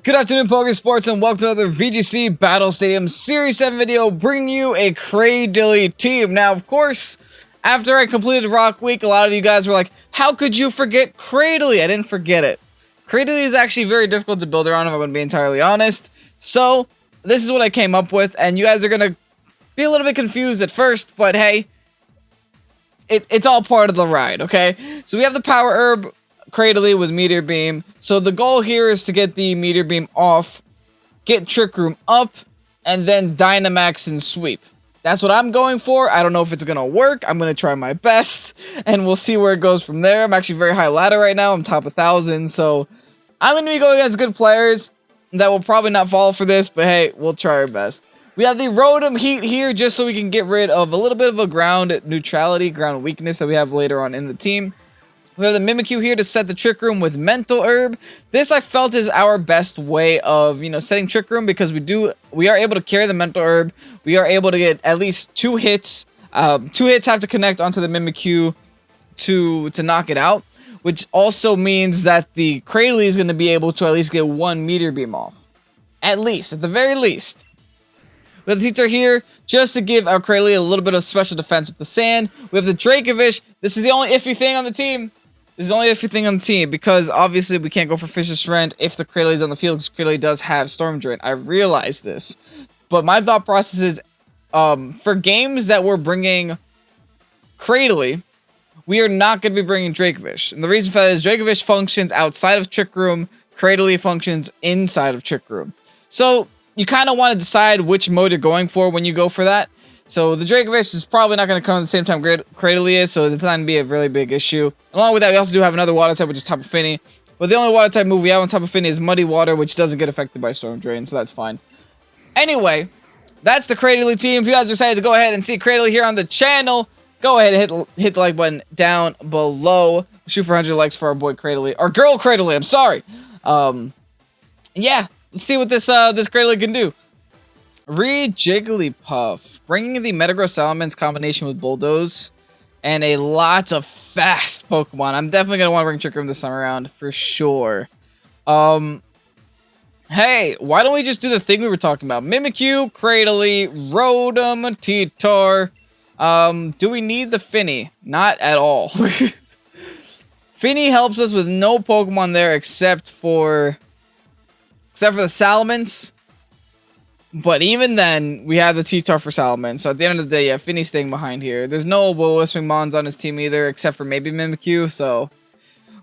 Good afternoon, Pokésports, and welcome to another VGC Battle Stadium Series 7 video, bringing you a CRADILY team. Now, of course, after I completed Rock Week, a lot of you guys were like, how could you forget CRADILY? I didn't forget it. CRADILY is actually very difficult to build around, if I'm going to be entirely honest. So, this is what I came up with, and you guys are going to be a little bit confused at first, but hey, it's all part of the ride, okay? So we have the Power Herb CRADILY with Meteor Beam. So the goal here is to get the Meteor Beam off, get Trick Room up, and then Dynamax and Sweep. That's what I'm going for. I don't know if it's going to work. I'm going to try my best, and we'll see where it goes from there. I'm actually very high ladder right now. I'm top 1,000, so I'm going to be going against good players that will probably not fall for this, but hey, we'll try our best. We have the Rotom-H here just so we can get rid of a little bit of a ground neutrality, ground weakness that we have later on in the team. We have the Mimikyu here to set the Trick Room with Mental Herb. This I felt is our best way of, setting Trick Room because we are able to carry the Mental Herb. We are able to get at least 2 hits. 2 hits have to connect onto the Mimikyu to knock it out, which also means that the CRADILY is going to be able to at least get 1 Meteor Beam off. At the very least. We have the T-Tar here just to give our CRADILY a little bit of special defense with the sand. We have the Dracovish. This is the only iffy thing on the team. This is the only iffy thing on the team because obviously we can't go for Fisher's Rent if the CRADILY is on the field because CRADILY does have Storm Drain. I realize this. But my thought process is for games that we're bringing CRADILY, we are not going to be bringing Dracovish. And the reason for that is Dracovish functions outside of Trick Room. CRADILY functions inside of Trick Room. So you kind of want to decide which mode you're going for when you go for that. So the Dracovish is probably not going to come at the same time CRADILY is, so it's not going to be a really big issue. Along with that, we also do have another water type, which is Tapu Fini. But the only water type move we have on Tapu Fini is Muddy Water, which doesn't get affected by Storm Drain, so that's fine. Anyway, that's the CRADILY team. If you guys decided to go ahead and see CRADILY here on the channel, go ahead and hit the like button down below. Shoot for 100 likes for our boy CRADILY. Or girl CRADILY, I'm sorry. Yeah, let's see what this CRADILY can do. Regieleki, bringing the Metagross Salamence combination with Bulldoze and a lot of fast Pokemon. I'm definitely going to want to bring Trick Room this time around for sure. Hey, why don't we just do the thing we were talking about? Mimikyu, CRADILY, Rotom, T-Tar. Do we need the Fini? Not at all. Fini helps us with no Pokemon there except for the Salamence. But even then, we have the T-Tar for Salamence. So at the end of the day, yeah, Fini's staying behind here. There's no Will-O-Wisp Mons on his team either, except for maybe Mimikyu. So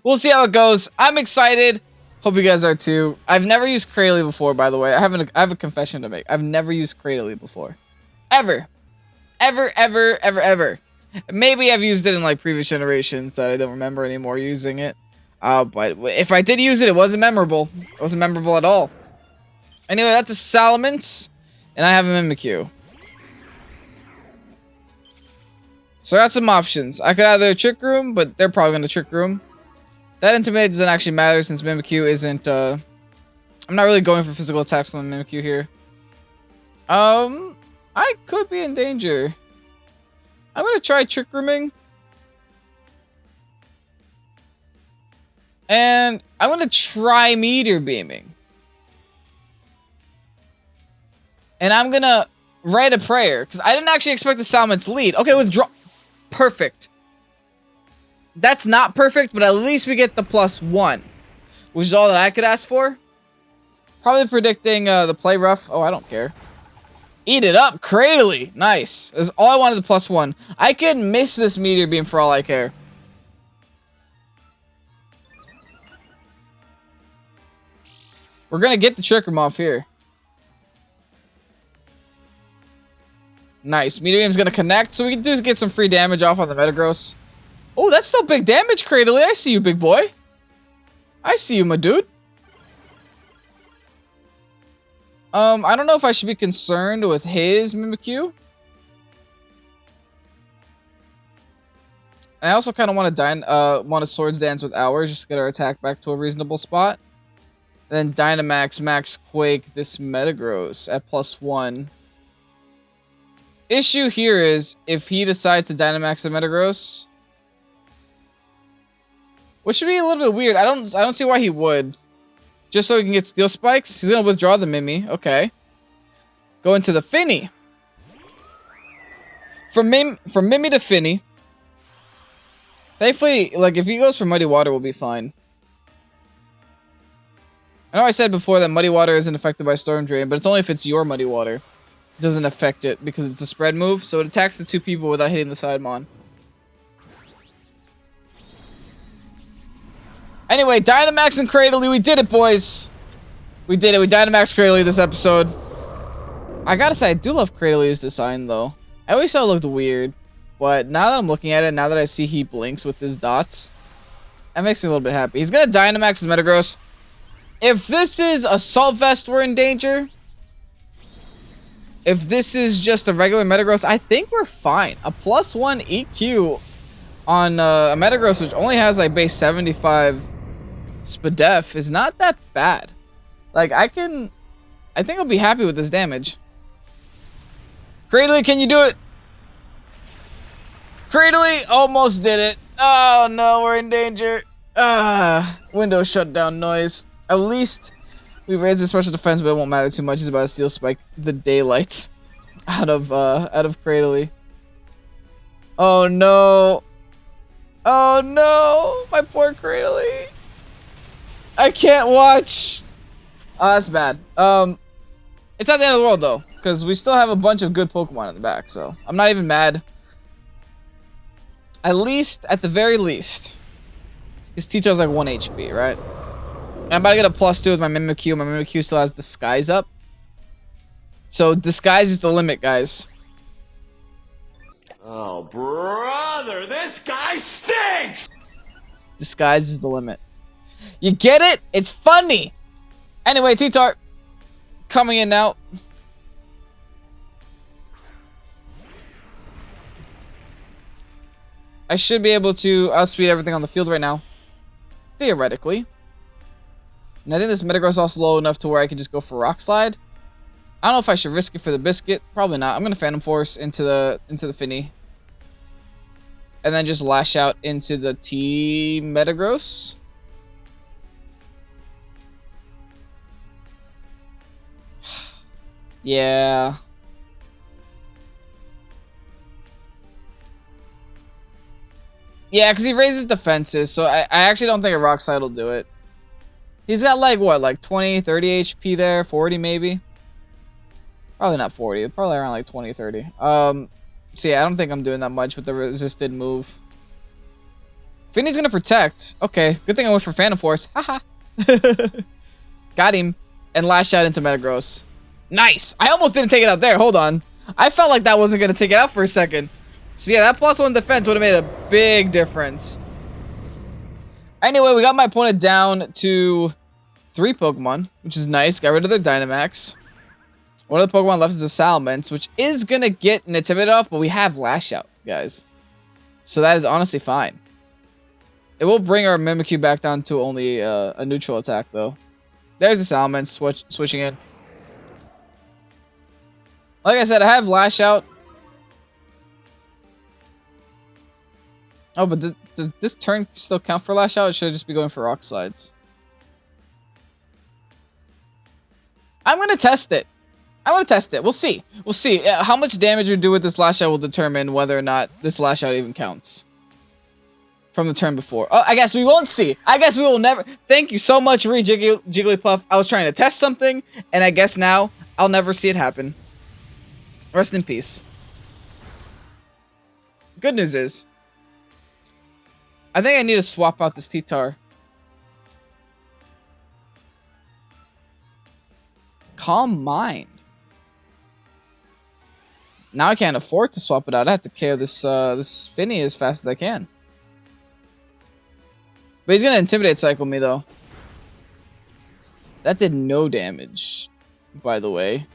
we'll see how it goes. I'm excited. Hope you guys are too. I've never used CRADILY before, by the way. I have a confession to make. I've never used CRADILY before. Ever. Ever. Maybe I've used it in like previous generations that I don't remember anymore using it. But if I did use it, it wasn't memorable. It wasn't memorable at all. Anyway, that's a Salamence, and I have a Mimikyu. So I got some options. I could either Trick Room, but they're probably going to Trick Room. That Intimidate doesn't actually matter since Mimikyu isn't, I'm not really going for physical attacks on Mimikyu here. I could be in danger. I'm going to try Trick Rooming. And I'm going to try Meteor Beaming. And I'm going to write a prayer. Because I didn't actually expect the Salamence lead. Okay, withdraw. Perfect. That's not perfect, but at least we get the +1. Which is all that I could ask for. Probably predicting the play rough. Oh, I don't care. Eat it up, CRADILY. Nice. That's all I wanted, the +1. I could miss this Meteor Beam for all I care. We're going to get the Trick Room off here. Nice. Meteor Beam's gonna connect, so we can just get some free damage off on the Metagross. Oh, that's still big damage, CRADILY. I see you, big boy. I see you, my dude. I don't know if I should be concerned with his Mimikyu. And I also kind of want to Swords Dance with ours just to get our attack back to a reasonable spot. And then Dynamax, Max Quake, this Metagross at +1. Issue here is if he decides to Dynamax the Metagross, which would be a little bit weird. I don't see why he would. Just so he can get Steel Spikes. He's gonna withdraw the Mimi. Okay. Go into the Fini. From Mimi to Fini. Thankfully, like, if he goes for Muddy Water, we'll be fine. I know I said before that Muddy Water isn't affected by Storm Drain, but it's only if it's your Muddy Water. It doesn't affect it because it's a spread move, so it attacks the 2 people without hitting the Sidemon. Anyway, Dynamax and Cradily, we did it, boys! We did it, we Dynamax Cradily this episode. I gotta say, I do love Cradyly's design, though. I always thought it looked weird. But now that I'm looking at it, now that I see he blinks with his dots, that makes me a little bit happy. He's gonna Dynamax his Metagross. If this is Assault Vest, we're in danger. If this is just a regular Metagross, I think we're fine. A +1 EQ on a Metagross, which only has like base 75 Spadef, is not that bad. Like, I think I'll be happy with this damage. Cradily, can you do it? Cradily almost did it. Oh no, we're in danger. Windows shutdown noise. At least we raised the special defense, but it won't matter too much. It's about to Steel Spike the daylights out of Cradily. Oh no. Oh no, my poor Cradily. I can't watch. Oh, that's bad. It's not the end of the world though, because we still have a bunch of good Pokemon in the back, so I'm not even mad. At least, at the very least, his T-Tar's like 1 HP, right? And I'm about to get a +2 with my Mimikyu. My Mimikyu still has Disguise up. So, Disguise is the limit, guys. Oh, brother, this guy stinks! Disguise is the limit. You get it? It's funny! Anyway, T-Tar, coming in now. I should be able to outspeed everything on the field right now. Theoretically. And I think this Metagross is also low enough to where I can just go for Rock Slide. I don't know if I should risk it for the Biscuit. Probably not. I'm going to Phantom Force into the Fini. And then just Lash Out into the Metagross. Yeah. Yeah, because he raises defenses, so I actually don't think a Rock Slide will do it. He's got like, what, like 20, 30 HP there? 40 maybe? Probably not 40. Probably around like 20, 30. So yeah, I don't think I'm doing that much with the resisted move. Fini's gonna protect. Okay, good thing I went for Phantom Force. Haha. Got him. And Lash Out into Metagross. Nice! I almost didn't take it out there. Hold on. I felt like that wasn't gonna take it out for a second. So yeah, that +1 defense would have made a big difference. Anyway, we got my opponent down to 3 Pokemon, which is nice. Got rid of their Dynamax. One of the Pokemon left is the Salamence, which is going to get an Intimidate off, but we have Lash Out, guys. So that is honestly fine. It will bring our Mimikyu back down to only a neutral attack, though. There's the Salamence switching in. Like I said, I have Lash Out. Oh, but does this turn still count for Lash Out? Or should I just be going for Rock Slides? I'm going to test it. I'm going to test it. We'll see. We'll see. How much damage you do with this Lash Out will determine whether or not this Lash Out even counts. From the turn before. Oh, I guess we won't see. I guess we will never. Thank you so much, Jigglypuff. I was trying to test something, and I guess now I'll never see it happen. Rest in peace. Good news is, I think I need to swap out this T-Tar. Calm Mind. Now I can't afford to swap it out. I have to KO this Fini as fast as I can. But he's gonna Intimidate Cycle me though. That did no damage, by the way.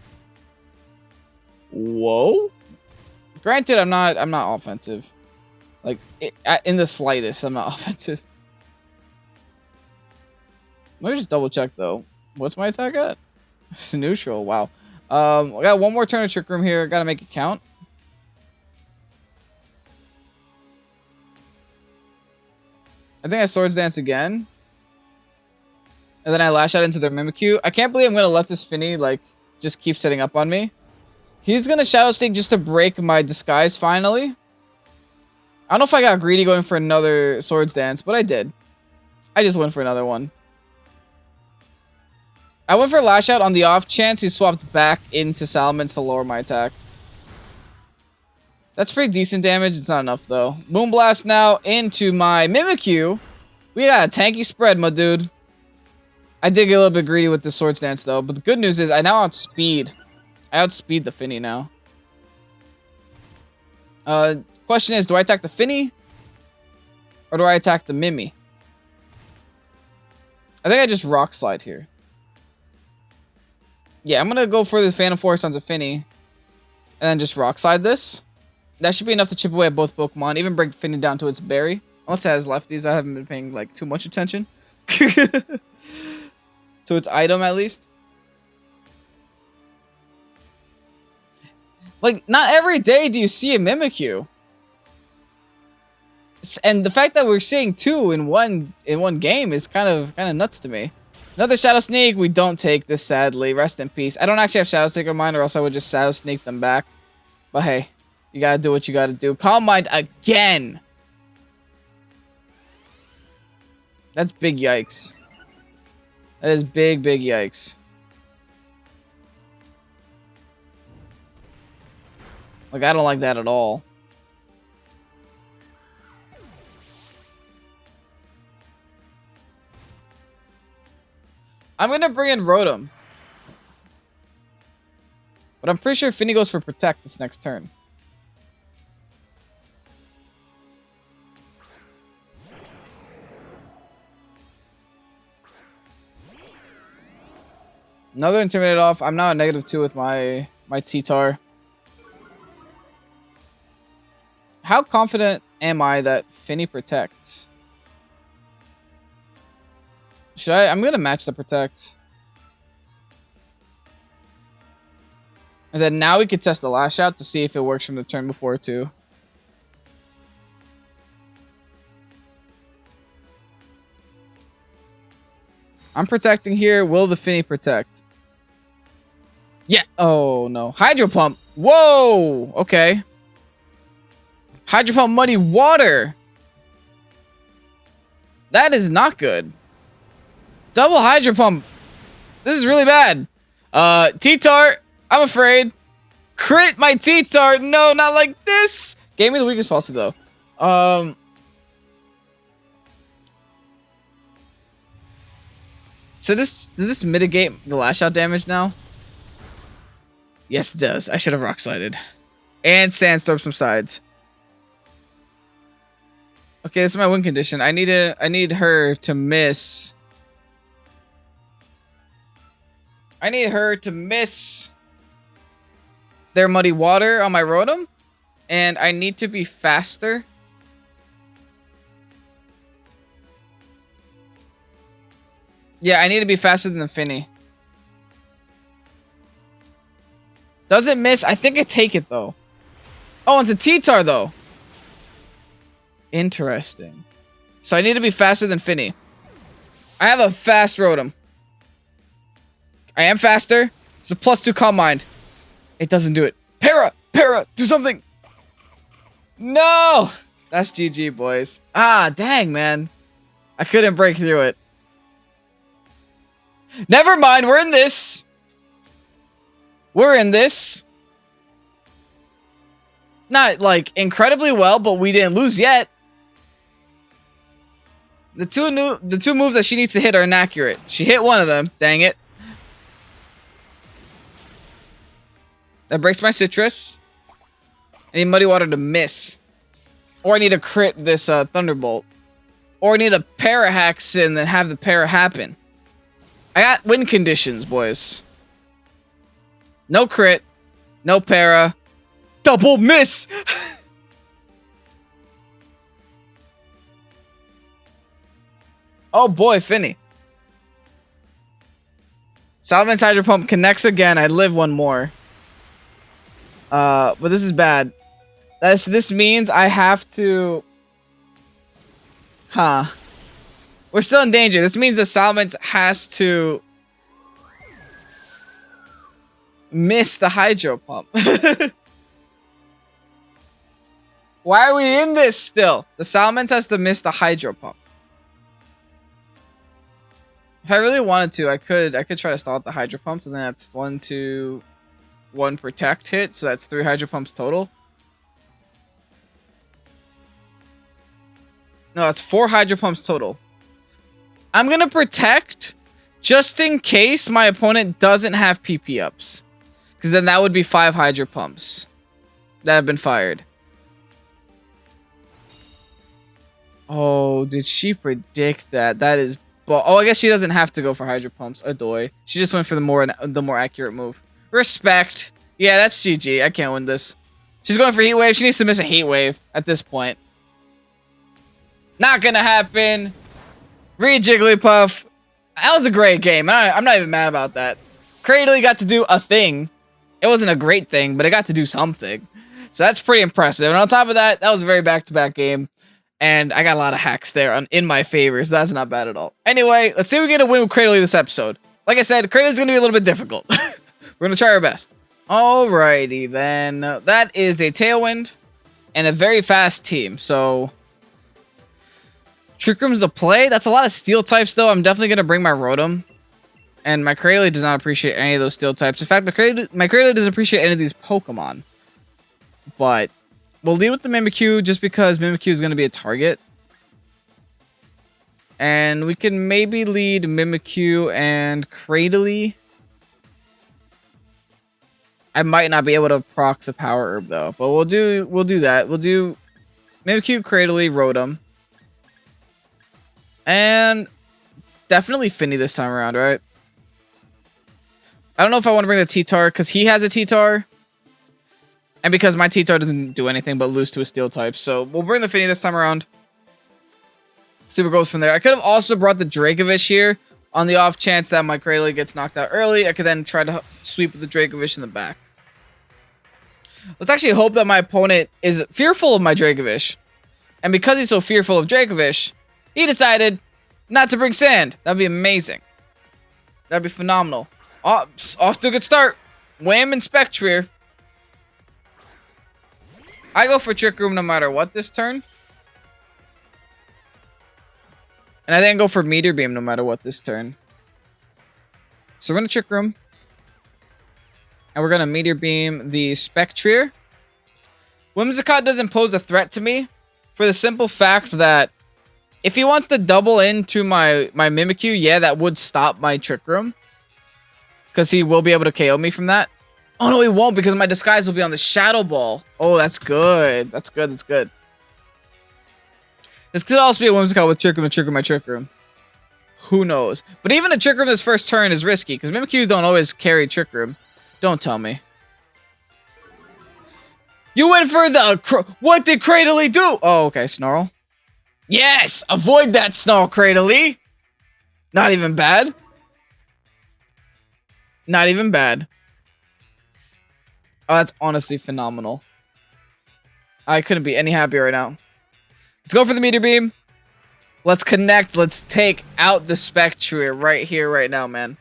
Whoa. Granted, I'm not offensive. Like, in the slightest, I'm not offensive. Let me just double check, though. What's my attack at? It's neutral, wow. I got one more turn of Trick Room here. Gotta make it count. I think I Swords Dance again. And then I lash out into their Mimikyu. I can't believe I'm going to let this Fini, like, just keep setting up on me. He's going to Shadow Sneak just to break my disguise, finally. I don't know if I got greedy going for another Swords Dance, but I did. I just went for another one. I went for Lash Out on the off chance he swapped back into Salamence to lower my attack. That's pretty decent damage. It's not enough, though. Moonblast now into my Mimikyu. We got a tanky spread, my dude. I did get a little bit greedy with the Swords Dance, though. But the good news is I now outspeed. I outspeed the Fini now. Question is, do I attack the Fini? Or do I attack the Mimi? I think I just Rock Slide here. Yeah, I'm going to go for the Phantom Force onto Fini. And then just Rock Slide this. That should be enough to chip away at both Pokemon. Even break Fini down to its berry. Unless it has lefties. I haven't been paying like too much attention. To its item at least. Like, not every day do you see a Mimikyu. And the fact that we're seeing two in one game is kind of nuts to me. Another Shadow Sneak. We don't take this, sadly. Rest in peace. I don't actually have Shadow Sneak on mine, or else I would just Shadow Sneak them back. But hey, you gotta do what you gotta do. Calm Mind again. That's big yikes. That is big yikes. Like, I don't like that at all. I'm gonna bring in Rotom. But I'm pretty sure Fini goes for Protect this next turn. Another Intimidate off. I'm now at -2 with my T-Tar. How confident am I that Fini protects? Should I? I'm going to match the Protect. And then now we could test the Lash Out to see if it works from the turn before too. I'm protecting here. Will the Fini protect? Yeah. Oh, no. Hydro Pump. Whoa. Okay. Hydro Pump Muddy Water. That is not good. Double Hydro Pump. This is really bad. T-Tar. I'm afraid. Crit my T-Tar. No, not like this. Gave me the weakest policy, though. So does this mitigate the Lash Out damage now? Yes, it does. I should have Rock Slided. And Sandstorm some sides. Okay, this is my win condition. I need her to miss. I need her to miss their Muddy Water on my Rotom. And I need to be faster. Yeah, I need to be faster than the Fini. Does it miss? I think I take it, though. Oh, it's a T-Tar, though. Interesting. So I need to be faster than Fini. I have a fast Rotom. I am faster. It's a +2 Calm Mind. It doesn't do it. Para! Do something! No! That's GG, boys. Ah, dang, man. I couldn't break through it. Never mind, we're in this. We're in this. Not, like, incredibly well, but we didn't lose yet. The two moves that she needs to hit are inaccurate. She hit one of them. Dang it. That breaks my Citrus. I need Muddy Water to miss. Or I need to crit this Thunderbolt. Or I need a Para-Hax and then have the Para happen. I got win conditions, boys. No crit. No Para. Double miss! Oh boy, Fini. Salamence Hydro Pump connects again. I live one more. But this is bad. This means I have to... Huh. We're still in danger. This means the Salamence has to miss the Hydro Pump. Why are we in this still? The Salamence has to miss the Hydro Pump. If I really wanted to, I could try to stall out the Hydro Pumps, and then that's 1, 2, 1 Protect hit, so that's 3 Hydro Pumps total. No, that's 4 Hydro Pumps total. I'm gonna Protect just in case my opponent doesn't have PP ups. Because then that would be 5 Hydro Pumps that have been fired. Oh, did she predict that? That is... Oh, I guess she doesn't have to go for Hydro Pumps. Adoy. She just went for the more accurate move. Respect. Yeah, that's GG. I can't win this. She's going for Heat Wave. She needs to miss a Heat Wave at this point. Not gonna happen. Rejigglypuff. That was a great game. I'm not even mad about that. CRADILY got to do a thing. It wasn't a great thing, but it got to do something. So that's pretty impressive. And on top of that, that was a very back-to-back game. And I got a lot of hacks there in my favor, so that's not bad at all. Anyway, let's see if we get a win with CRADILY this episode. Like I said, CRADILY's going to be a little bit difficult. We're going to try our best. Alrighty, then. That is a Tailwind and a very fast team. So, Trick Room's a play. That's a lot of Steel types, though. I'm definitely going to bring my Rotom. And my CRADILY does not appreciate any of those Steel types. In fact, my CRADILY doesn't appreciate any of these Pokemon. But... we'll lead with the Mimikyu just because Mimikyu is going to be a target. And we can maybe lead Mimikyu and CRADILY. I might not be able to proc the Power Herb though, but we'll do that. We'll do Mimikyu, CRADILY, Rotom. And definitely Fini this time around, right? I don't know if I want to bring the T-Tar because he has a T-Tar. And because my T-Tar doesn't do anything but lose to a Steel type. So we'll bring the Fini this time around. See what goes from there. I could have also brought the Dracovish here. On the off chance that my CRADILY gets knocked out early. I could then try to sweep with the Dracovish in the back. Let's actually hope that my opponent is fearful of my Dracovish. And because he's so fearful of Dracovish, he decided not to bring Sand. That'd be amazing. That'd be phenomenal. Off to a good start. Wham and Spectrier. I go for Trick Room no matter what this turn. And I then go for Meteor Beam no matter what this turn. So we're going to Trick Room. And we're going to Meteor Beam the Spectrier. Whimsicott doesn't pose a threat to me. For the simple fact that if he wants to double into my Mimikyu, yeah, that would stop my Trick Room. Because he will be able to KO me from that. Oh, no, he won't because my disguise will be on the Shadow Ball. Oh, that's good. That's good. That's good. This could also be a Whimsicott with Trick Room and Trick Room my Trick Room. Who knows? But even a Trick Room this first turn is risky because Mimikyu don't always carry Trick Room. Don't tell me. You went for the... What did CRADILY do? Oh, okay. Snarl. Yes! Avoid that Snarl, CRADILY. Not even bad. Not even bad. Oh, that's honestly phenomenal. I couldn't be any happier right now. Let's go for the Meteor Beam. Let's connect. Let's take out the Spectrier right here, right now, man.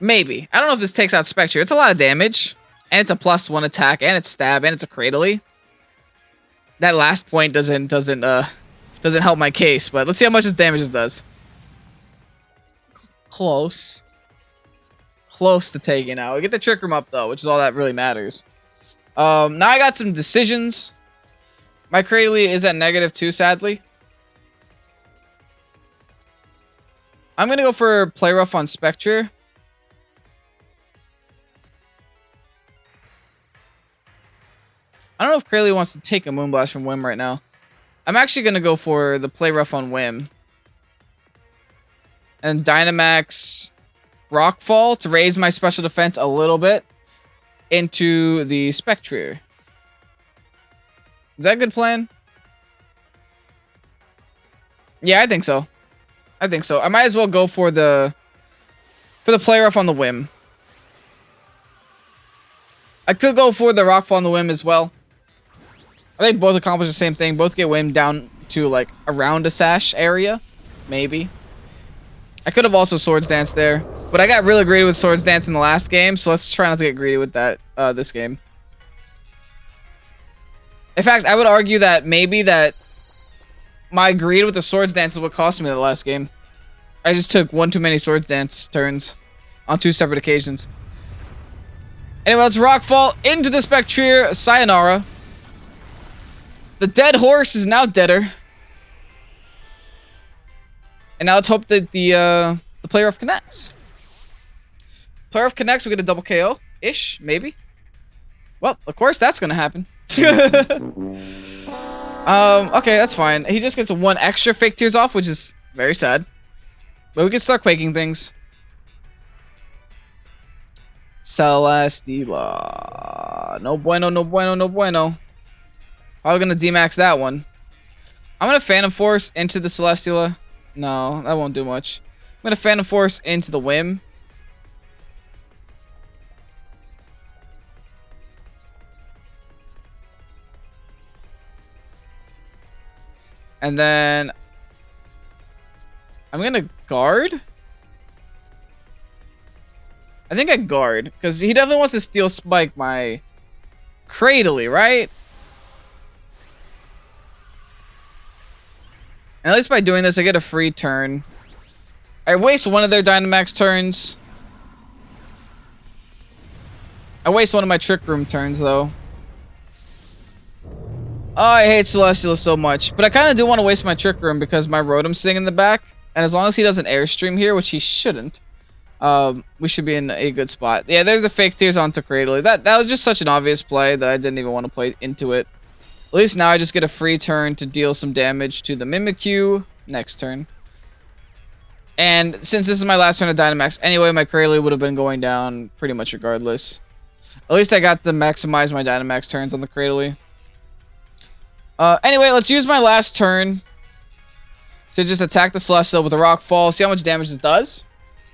Maybe. I don't know if this takes out Spectrier. It's a lot of damage. And it's a +1 attack. And it's stab. And it's a CRADILY. That last point doesn't help my case. But let's see how much this damage does. Close. Close to taking out. We get the Trick Room up, though, which is all that really matters. Now I got some decisions. My CRADILY is at -2, sadly. I'm going to go for Play Rough on Spectrier. I don't know if CRADILY wants to take a Moonblast from Whim right now. I'm actually going to go for the Play Rough on Whim. And Dynamax Rockfall to raise my special defense a little bit into the Spectrier. Is that a good plan? Yeah, I think so. I think so. I might as well go for the Play Rough on the Whim. I could go for the Rockfall on the Whim as well. I think both accomplish the same thing. Both get Whim down to like around a Sash area. maybe. I could have also Swords Dance there, but I got really greedy with Swords Dance in the last game, so let's try not to get greedy with that this game. In fact, I would argue that maybe that my greed with the Swords Dance is what cost me the last game. I just took one too many Swords Dance turns on 2 separate occasions. Anyway, let's Rockfall into the Spectrier. Sayonara. The dead horse is now deader. And now let's hope that the player off connects. Player off connects, we get a double KO-ish, maybe. Well, of course that's gonna happen. Okay, that's fine. He just gets 1 extra fake tears off, which is very sad. But we can start quaking things. Celesteela. No bueno, no bueno, no bueno. Probably gonna D-max that one. I'm gonna Phantom Force into the Celesteela. No, that won't do much. I'm gonna Phantom Force into the Whim. And then I'm gonna guard. I think I guard, because he definitely wants to Steel Spike my Cradily, right? And at least by doing this, I get a free turn. I waste one of their Dynamax turns. I waste one of my Trick Room turns, though. Oh, I hate Celesteela so much. But I kind of do want to waste my Trick Room because my Rotom's sitting in the back. And as long as he doesn't Airstream here, which he shouldn't, we should be in a good spot. Yeah, there's the fake tears onto Cradily. That was just such an obvious play that I didn't even want to play into it. At least now I just get a free turn to deal some damage to the Mimikyu next turn. And since this is my last turn of Dynamax, anyway, my Cradily would have been going down pretty much regardless. At least I got to maximize my Dynamax turns on the Cradily. Anyway, let's use my last turn to just attack the Celesteela with a Rock Fall, see how much damage it does.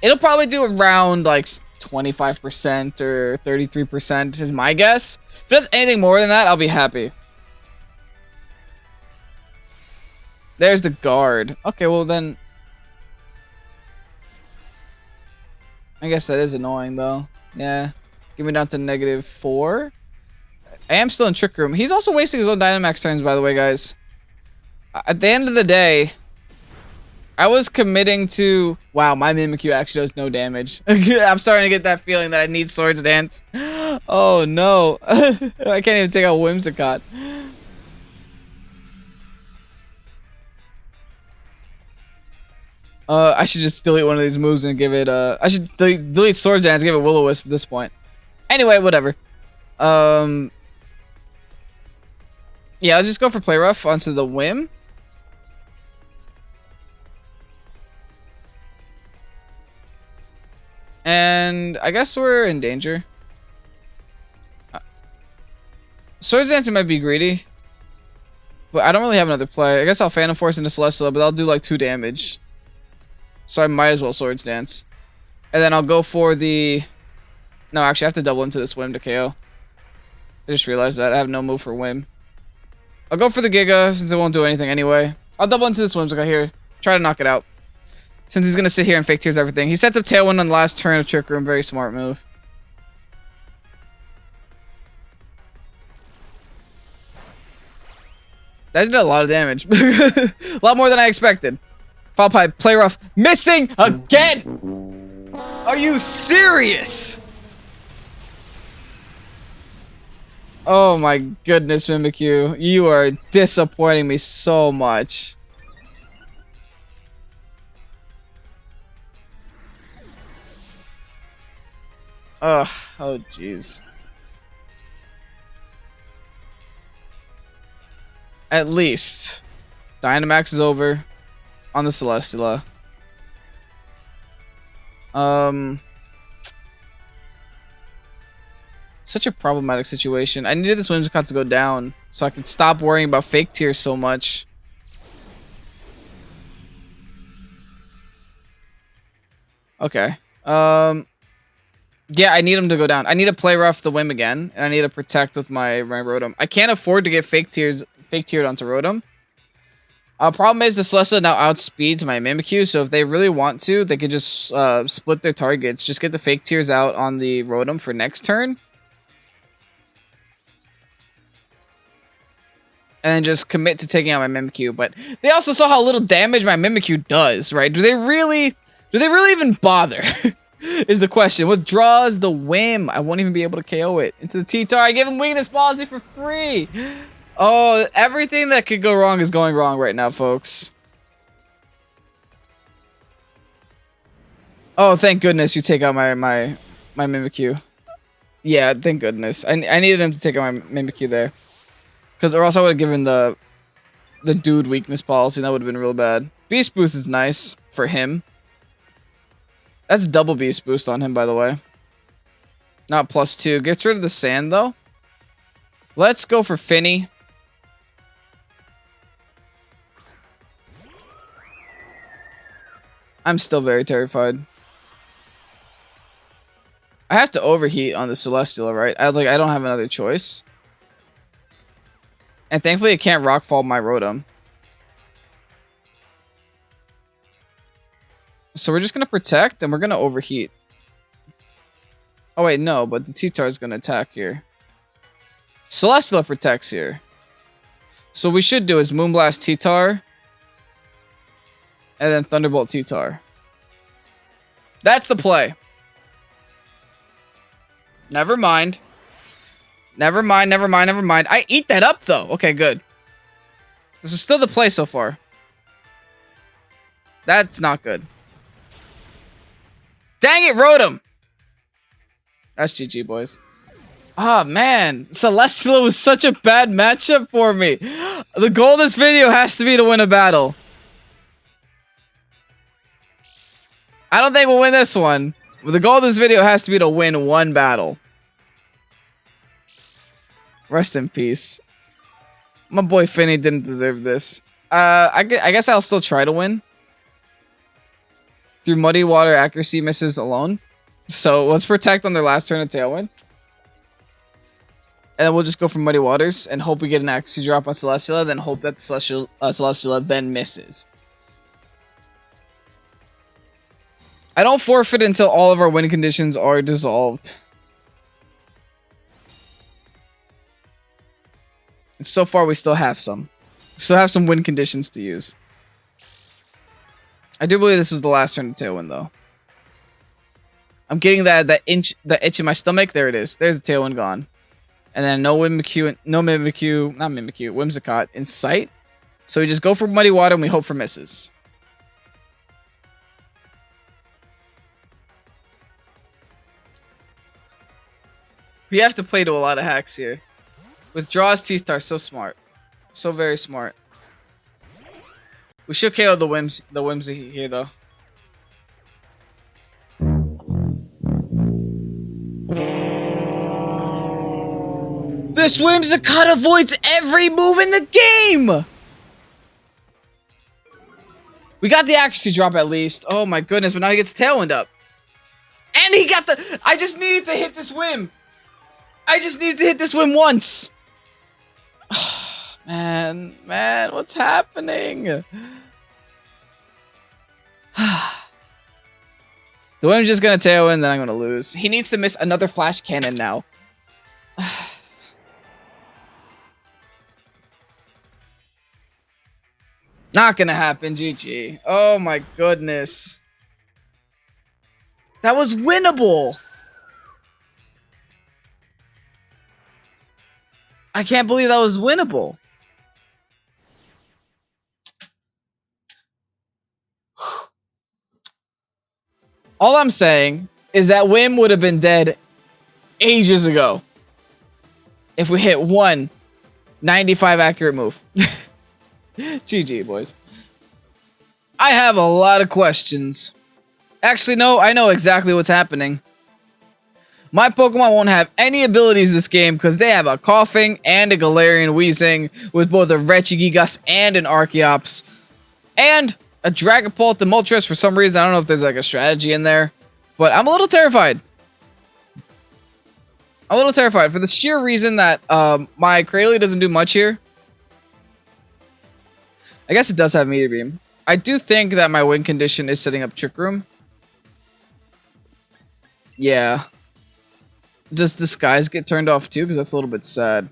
It'll probably do around like 25% or 33% is my guess. If it does anything more than that, I'll be happy. There's the guard. Okay, well then... I guess that is annoying though. Yeah. Give me down to -4. I am still in Trick Room. He's also wasting his own Dynamax turns, by the way, guys. At the end of the day, I was committing to... Wow, my Mimikyu actually does no damage. I'm starting to get that feeling that I need Swords Dance. Oh, no. I can't even take out Whimsicott. I should just delete one of these moves and give it... I should delete Swords Dance and give it Will-O-Wisp at this point. Anyway, whatever. Yeah, I'll just go for Play Rough onto the Whim. And I guess we're in danger. Swords Dancing might be greedy. But I don't really have another play. I guess I'll Phantom Force into Celesteela, but I'll do like 2 damage. So I might as well Swords Dance. And then I'll go for the... No, actually I have to double into this Whim to KO. I just realized that. I have no move for Whim. I'll go for the Giga since it won't do anything anyway. I'll double into this Whimsicott here. Try to knock it out. Since he's going to sit here and fake tears everything. He sets up Tailwind on the last turn of Trick Room. Very smart move. That did a lot of damage. A lot more than I expected. Foul Pipe, Play Rough, missing again! Are you serious? Oh my goodness, Mimikyu. You are disappointing me so much. Ugh, oh jeez. At least Dynamax is over on the Celesteela. Such a problematic situation. I needed this Whimsicott to go down so I could stop worrying about fake tears so much. Okay. Yeah, I need him to go down. I need to Play Rough the Whim again, and I need to protect with my Rotom. I can't afford to get fake teared onto Rotom. Problem is the Celesteela now outspeeds my Mimikyu, so if they really want to, they could just split their targets. Just get the fake tears out on the Rotom for next turn. And then just commit to taking out my Mimikyu. But they also saw how little damage my Mimikyu does, right? Do they really even bother? Is the question. Withdraws the Whim. I won't even be able to KO it. Into the T-Tar. I give him Weakness Policy for free. Oh, everything that could go wrong is going wrong right now, folks. Oh, thank goodness you take out my Mimikyu. Yeah, thank goodness. I needed him to take out my Mimikyu there. Because or else I would have given the dude weakness policy, and that would have been real bad. Beast Boost is nice for him. That's double Beast Boost on him, by the way. Not +2. Gets rid of the sand, though. Let's go for Fini. I'm still very terrified. I have to overheat on the Celesteela, right? I don't have another choice. And thankfully, it can't rockfall my Rotom. So we're just going to protect, and we're going to overheat. Oh, wait, no, but the T-Tar is going to attack here. Celesteela protects here. So what we should do is Moonblast T-Tar. And then Thunderbolt T-Tar. That's the play. Never mind. Never mind, never mind, never mind. I eat that up, though. Okay, good. This is still the play so far. That's not good. Dang it, Rotom! That's GG, boys. Oh, man. Celesteela was such a bad matchup for me. The goal of this video has to be to win a battle. I don't think we'll win this one. But the goal of this video has to be to win one battle. Rest in peace. My boy Fini didn't deserve this. I guess I'll still try to win. Through Muddy Water accuracy misses alone. So let's protect on their last turn of Tailwind. And then we'll just go for Muddy Waters and hope we get an accuracy drop on Celesteela. Then hope that the Celesteela then misses. I don't forfeit until all of our win conditions are dissolved. And so far, we still have some. We still have some win conditions to use. I do believe this was the last turn of Tailwind, though. I'm getting that itch in my stomach. There it is. There's the Tailwind gone. And then no Mimikyu, not Mimikyu, Whimsicott in sight. So we just go for Muddy Water and we hope for misses. We have to play to a lot of hacks here. Withdraws T-Star, so smart. So very smart. We should KO the Whimsy here, though. This Whimsicott avoids every move in the game! We got the accuracy drop at least. Oh my goodness, but now he gets Tailwind up. And he got the... I just needed to hit this Whim. I just needed to hit this Whim once. Man, what's happening? The Whim's just gonna Tailwind, then I'm gonna lose. He needs to miss another Flash Cannon now. Not gonna happen, GG. Oh my goodness. That was winnable. I can't believe that was winnable. All I'm saying is that Whim would have been dead ages ago if we hit one 95 accurate move. GG, boys. I have a lot of questions. Actually, no, I know exactly what's happening. My Pokemon won't have any abilities this game because they have a Koffing and a Galarian Weezing with both a Regigigas and an Archeops. And a Dragapult, the Moltres, for some reason. I don't know if there's like a strategy in there. But I'm a little terrified. I'm a little terrified for the sheer reason that my CRADILY doesn't do much here. I guess it does have Meteor Beam. I do think that my win condition is setting up Trick Room. Yeah. Does Disguise get turned off too? Because that's a little bit sad.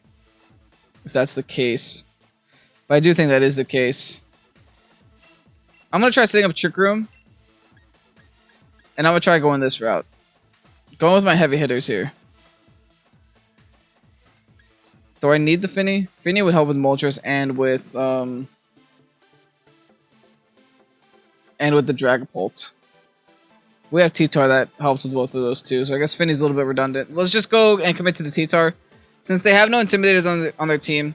If that's the case. But I do think that is the case. I'm going to try setting up Trick Room. And I'm going to try going this route. Going with my heavy hitters here. Do I need the Fini? Fini would help with Moltres and with the Dragapult. We have T-Tar that helps with both of those too, so I guess Fini's a little bit redundant. Let's just go and commit to the T-Tar. Since they have no Intimidators on their team,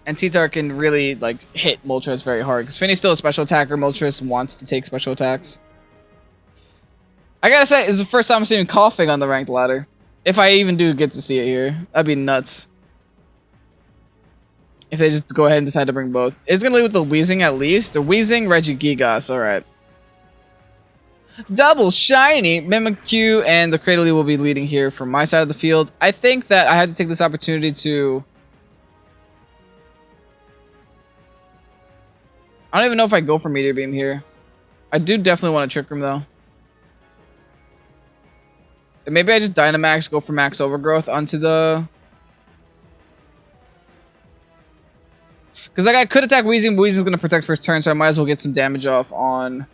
and T-Tar can really like hit Moltres very hard. Because Fini's still a special attacker, Moltres wants to take special attacks. I gotta say, it's the first time I'm seeing Koffing on the ranked ladder. If I even do get to see it here. That'd be nuts. If they just go ahead and decide to bring both. It's gonna lead with the Weezing at least. The Weezing, Regigigas, alright. Double shiny! Mimikyu and the CRADILY will be leading here from my side of the field. I think that I have to take this opportunity to... I don't even know if I go for Meteor Beam here. I do definitely want to Trick Room though. And maybe I just Dynamax, go for Max Overgrowth onto the... Because like I could attack Weezing, but Weezing's going to protect first turn, so I might as well get some damage off on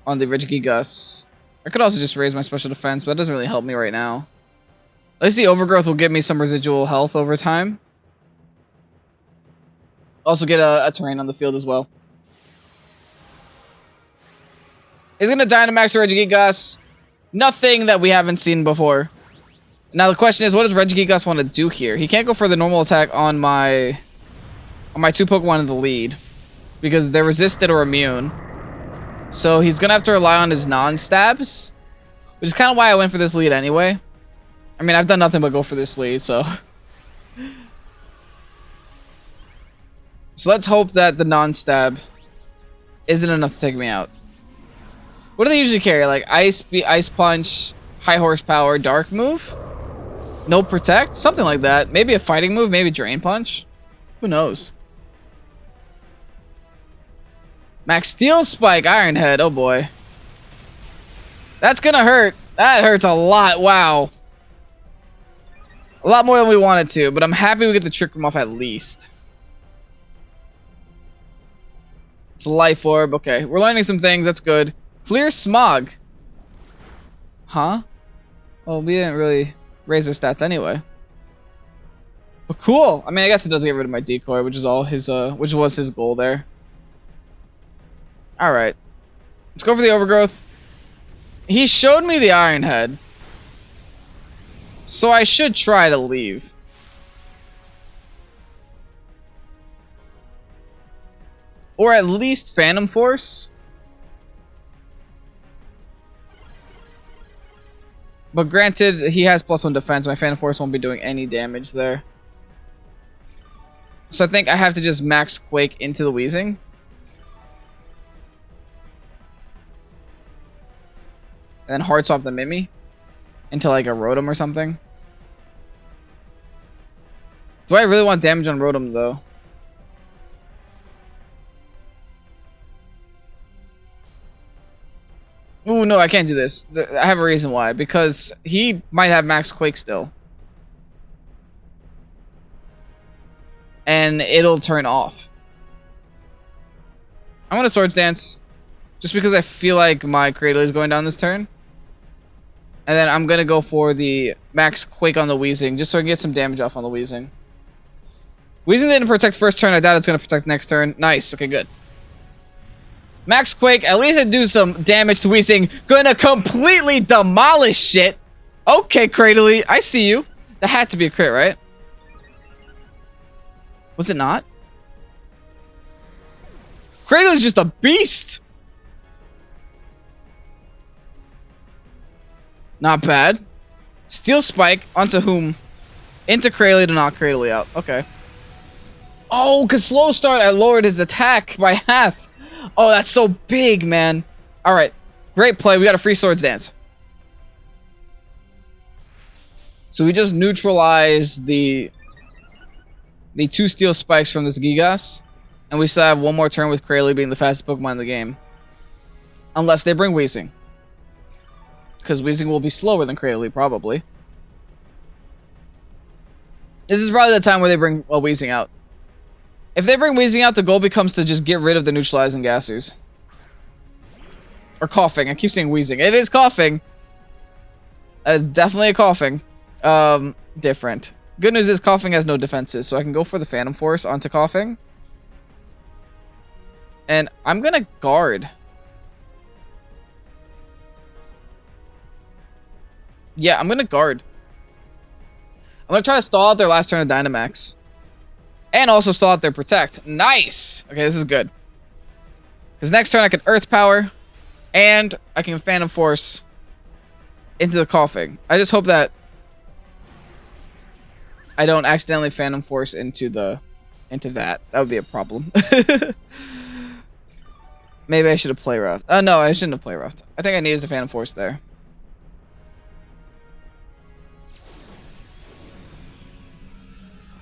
the Regigigas. I could also just raise my special defense, but that doesn't really help me right now. At least the Overgrowth will give me some residual health over time. Also get a terrain on the field as well. He's going to Dynamax the Regigigas. Nothing that we haven't seen before. Now the question is, what does Regigigas want to do here? He can't go for the normal attack on my two Pokemon in the lead. Because they're resisted or immune. So he's going to have to rely on his non-stabs. Which is kind of why I went for this lead anyway. I mean, I've done nothing but go for this lead, so... So let's hope that the non-stab isn't enough to take me out. What do they usually carry? Like Ice Punch, High Horsepower, Dark Move? No Protect? Something like that. Maybe a Fighting Move, maybe Drain Punch? Who knows? Max Steel Spike, Iron Head, oh boy. That's gonna hurt. That hurts a lot, wow. A lot more than we wanted to, but I'm happy we get the Trick Room off at least. It's a Life Orb, okay. We're learning some things, that's good. Clear Smog. Huh? Well, we didn't really raise the stats anyway. But cool. I mean, I guess it does get rid of my decoy, which is all his which was his goal there. Alright. Let's go for the Overgrowth. He showed me the Iron Head. So I should try to leave. Or at least Phantom Force. But granted, he has +1 defense. My Phantom Force won't be doing any damage there. So I think I have to just max Quake into the Weezing. And then Heart Swap the Mimi. Into like a Rotom or something. Do I really want damage on Rotom though? Ooh, no, I can't do this. I have a reason why. Because he might have Max Quake still. And it'll turn off. I'm going to Swords Dance. Just because I feel like my CRADILY is going down this turn. And then I'm going to go for the Max Quake on the Weezing. Just so I can get some damage off on the Weezing. Weezing didn't protect first turn. I doubt it's going to protect next turn. Nice. Okay, good. Max Quake, at least it do some damage to Weezing. Gonna completely demolish shit. Okay, CRADILY, I see you. That had to be a crit, right? Was it not? CRADILY's just a beast. Not bad. Steel Spike onto whom? Into CRADILY to knock CRADILY out. Okay. Oh, because Slow Start, I lowered his attack by half. Oh, that's so big, man. Alright. Great play. We got a free Swords Dance. So we just neutralize the the 2 steel spikes from this Gigas. And we still have one more turn with CRADILY being the fastest Pokemon in the game. Unless they bring Weezing. Because Weezing will be slower than CRADILY, probably. This is probably the time where they bring Weezing out. If they bring Weezing out, the goal becomes to just get rid of the neutralizing gassers. Or Koffing. I keep saying Weezing. It is Koffing. That is definitely a Koffing. Different. Good news is Koffing has no defenses, so I can go for the Phantom Force onto Koffing. And I'm gonna guard. Yeah, I'm gonna guard. I'm gonna try to stall out their last turn of Dynamax. And also stall out their Protect. Nice! Okay, this is good. Because next turn I can Earth Power. And I can Phantom Force into the Koffing. I just hope that I don't accidentally Phantom Force into that. That would be a problem. Maybe I should have Play Roughed. Oh, no, I shouldn't have Play Roughed. I think I needed a Phantom Force there.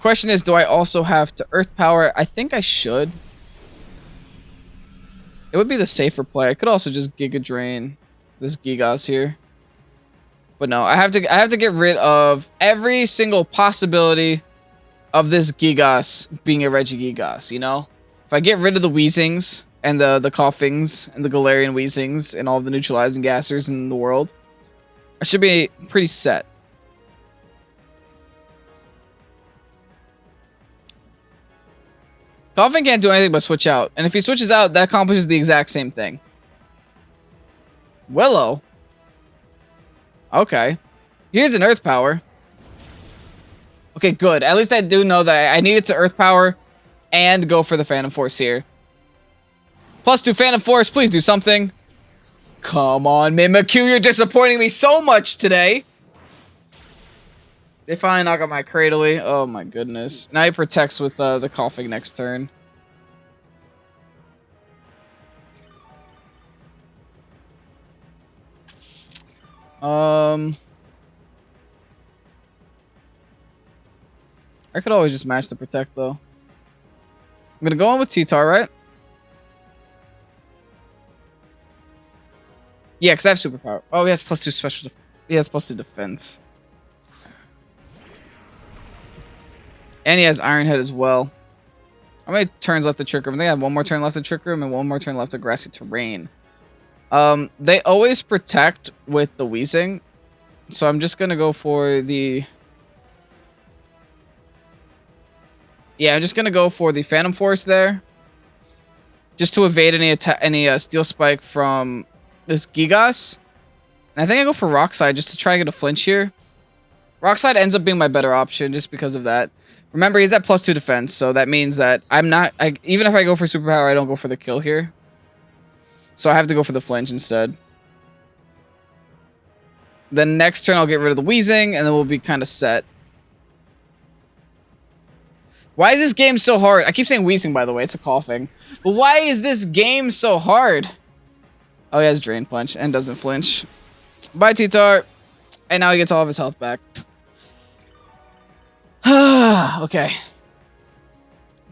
Question is, do I also have to Earth Power? I think I should. It would be the safer play. I could also just Giga Drain this Gigas here. But no, I have to get rid of every single possibility of this Gigas being a Regigigas, you know? If I get rid of the Weezings and the Koffings and the Galarian Weezings and all the neutralizing gassers in the world, I should be pretty set. Koffing can't do anything but switch out. And if he switches out, that accomplishes the exact same thing. Willow? Okay. Here's an Earth Power. Okay, good. At least I do know that I needed to Earth Power and go for the Phantom Force here. +2 Phantom Force, please do something. Come on, Mimikyu, you're disappointing me so much today. They finally knock out my CRADILY. Oh my goodness. Now he protects with the Koffing next turn. I could always just match the Protect though. I'm gonna go on with T-Tar, right? Yeah, because I have Superpower. Oh, he has +2 special. He has +2 defense. And he has Iron Head as well. How many turns left to Trick Room? They have one more turn left to Trick Room and one more turn left to Grassy Terrain. They always protect with the Weezing. So I'm just going to go for the... Yeah, I'm just going to go for the Phantom Force there. Just to evade any Steel Spike from this Gigas. And I think I go for Rock Slide just to try to get a flinch here. Rock Slide ends up being my better option just because of that. Remember, he's at +2 defense, so that means that I'm not... even if I go for Superpower, I don't go for the kill here. So I have to go for the flinch instead. Then next turn, I'll get rid of the Weezing, and then we'll be kind of set. Why is this game so hard? I keep saying Weezing, by the way. It's a Koffing. But why is this game so hard? Oh, he has Drain Punch and doesn't flinch. Bye, T-Tar. And now he gets all of his health back. Okay.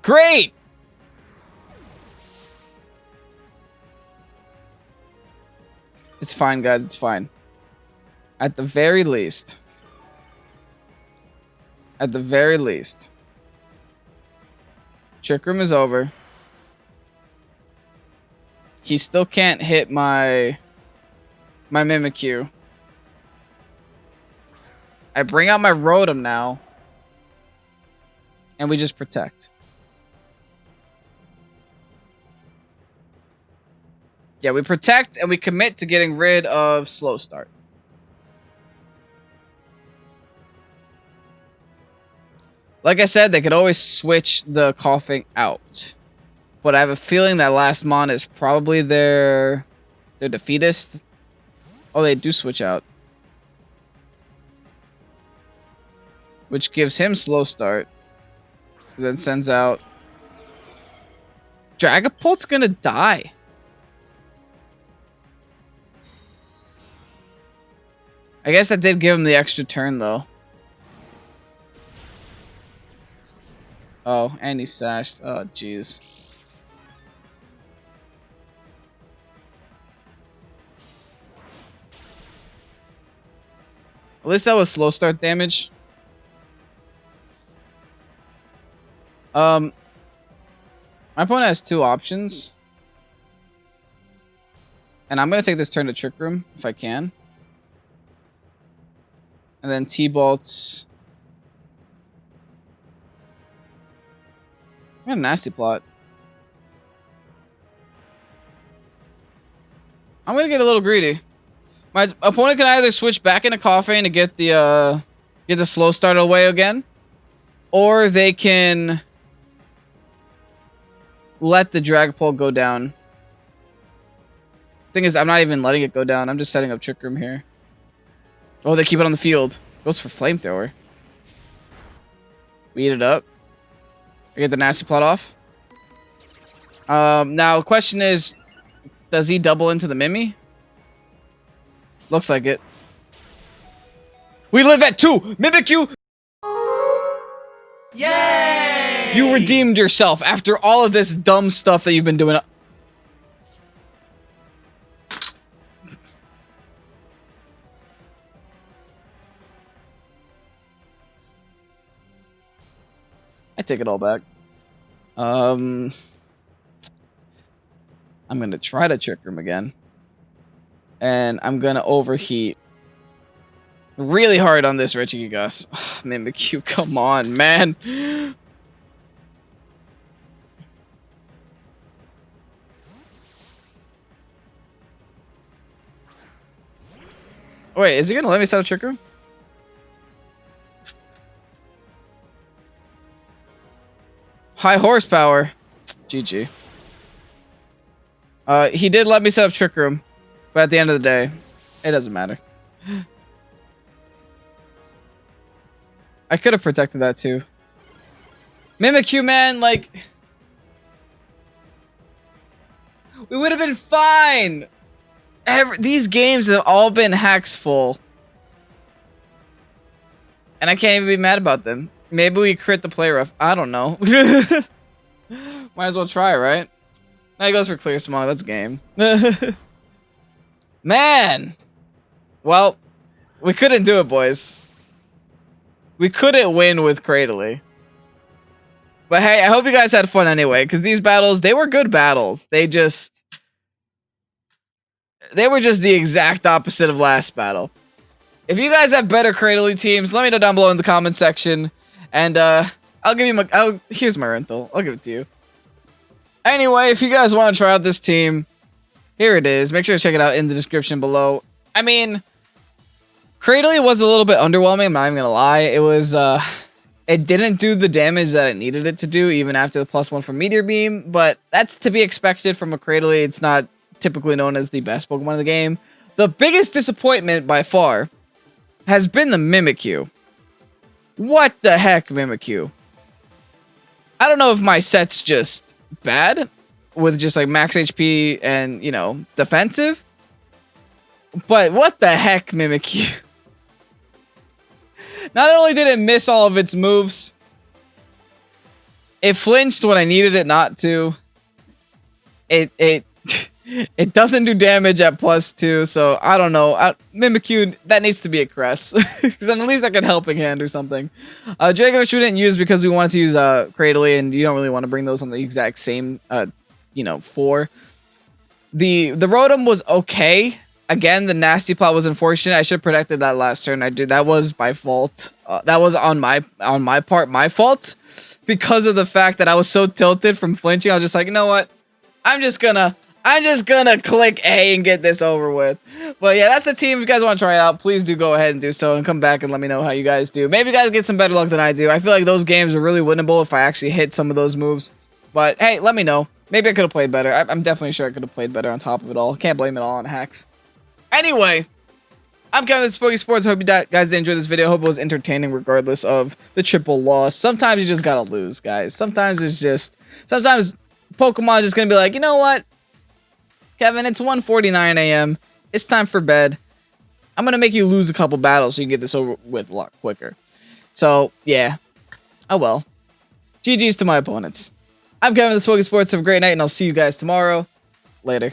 Great! It's fine, guys. It's fine. At the very least. At the very least. Trick Room is over. He still can't hit my Mimikyu. I bring out my Rotom now. And we just protect. Yeah, we protect and we commit to getting rid of Slow Start. Like I said, they could always switch the Koffing out. But I have a feeling that last mon is probably their defeatist. Oh, they do switch out. Which gives him Slow Start. Then sends out... Dragapult's gonna die. I guess that did give him the extra turn, though. Oh, and he's sashed. Oh, jeez. At least that was slow start damage. My opponent has two options. And I'm going to take this turn to Trick Room, if I can. And then T-Bolt. I got a nasty plot. I'm going to get a little greedy. My opponent can either switch back into Koffing to get the slow start away again. Or they can let the Dragapult go down. Thing is, I'm not even letting it go down. I'm just setting up Trick Room here. Oh, they keep it on the field. Goes for Flamethrower. We eat it up. I get the nasty plot off. Now, the question is, does he double into the Mimi? Looks like it. We live at 2! Mimikyu! Yay! You redeemed yourself after all of this dumb stuff that you've been doing. I take it all back. I'm gonna try to Trick Room again. And I'm gonna overheat really hard on this Regigigas. Mimikyu, come on, man. Wait, is he gonna let me set a Trick Room? High horsepower. GG. He did let me set up Trick Room, but at the end of the day, it doesn't matter. I could have protected that too. Mimikyu, man, like... we would have been fine! These games have all been hacks full. And I can't even be mad about them. Maybe we crit the play rough. I don't know. Might as well try, right? Now he goes for Clear Smog. That's game. Man! Well, we couldn't do it, boys. We couldn't win with CRADILY. But hey, I hope you guys had fun anyway, because these battles, they were good battles. They were just the exact opposite of last battle. If you guys have better CRADILY teams, let me know down below in the comment section. And I'll give you here's my rental. I'll give it to you. Anyway, if you guys want to try out this team, here it is. Make sure to check it out in the description below. I mean, CRADILY was a little bit underwhelming, I'm not even gonna lie. It was it didn't do the damage that it needed it to do, even after the +1 from Meteor Beam, but that's to be expected from a CRADILY. It's not typically known as the best Pokemon in the game. The biggest disappointment by far has been the Mimikyu. What the heck, Mimikyu? I don't know if my set's just bad with just like max HP and, you know, defensive, but what the heck, Mimikyu? Not only did it miss all of its moves, it flinched when I needed it not to. It doesn't do damage at +2, so I don't know. Mimikyu, that needs to be a crest. Because then at least I can helping hand or something. Dragonite we didn't use because we wanted to use CRADILY, and you don't really want to bring those on the exact same, you know, 4. The Rotom was okay. Again, the nasty plot was unfortunate. I should have protected that last turn. I did. That was by fault. That was on my part, my fault. Because of the fact that I was so tilted from flinching, I was just like, you know what? I'm just gonna click A and get this over with. But yeah, that's the team. If you guys want to try it out, please do go ahead and do so and come back and let me know how you guys do. Maybe you guys get some better luck than I do. I feel like those games are really winnable if I actually hit some of those moves. But hey, let me know. Maybe I could have played better. I'm definitely sure I could have played better on top of it all. Can't blame it all on hacks. Anyway, I'm Kevin with Pokésports. I hope you guys did enjoy this video. I hope it was entertaining regardless of the triple loss. Sometimes you just gotta lose, guys. Sometimes Pokemon is just gonna be like, you know what? Kevin, it's 1:49 a.m. It's time for bed. I'm gonna make you lose a couple battles so you can get this over with a lot quicker. So, yeah. Oh well. GG's to my opponents. I'm Kevin, this Pokésports. Have a great night, and I'll see you guys tomorrow. Later.